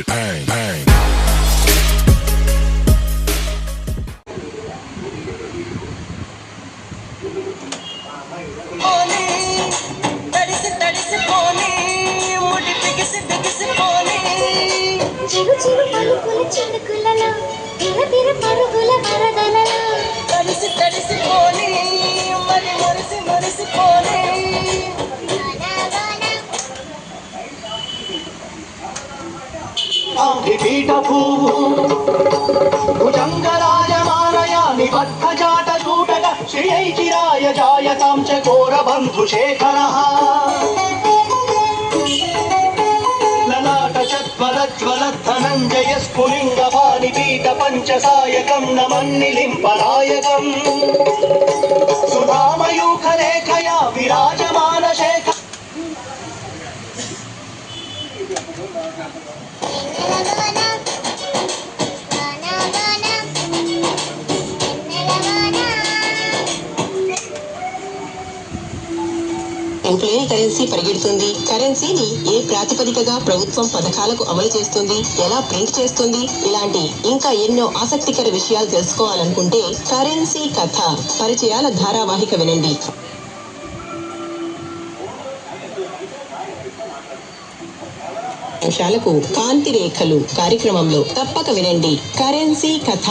bang, bang. చిరు చిరు పలుకుల చినుకులలో బిర బిర పరుగుల వరదలలో తడిసి తడిసిపోని మరి మురిసి మురిసిపోని పీఠ భూము భుజంగరాజమానయా నిబద్ధజాట చూటక శ్రియై చిరాయ జాయతాం చ ఘోరబంధు శేఖరః ధనంజయ స్ఫులింగ పానిపీఠ పంచసాయకం నమన్నిలింపనాయకం సుధామయూఖలేఖయా విరాజమాన శేఖ ఎంప్లాయీ కరెన్సీ పరిగెడుతుంది. కరెన్సీని ఏ ప్రాతిపదికగా ప్రభుత్వం పథకాలకు అమలు చేస్తుంది, ఎలా ప్రింట్ చేస్తుంది, ఇలాంటి ఇంకా ఎన్నో ఆసక్తికర విషయాలు తెలుసుకోవాలనుకుంటే కరెన్సీ కథ పరిచయాల ధారావాహిక వినండి. అంశాలకు కాంతి రేఖలు కార్యక్రమంలో తప్పక వినండి కరెన్సీ కథ.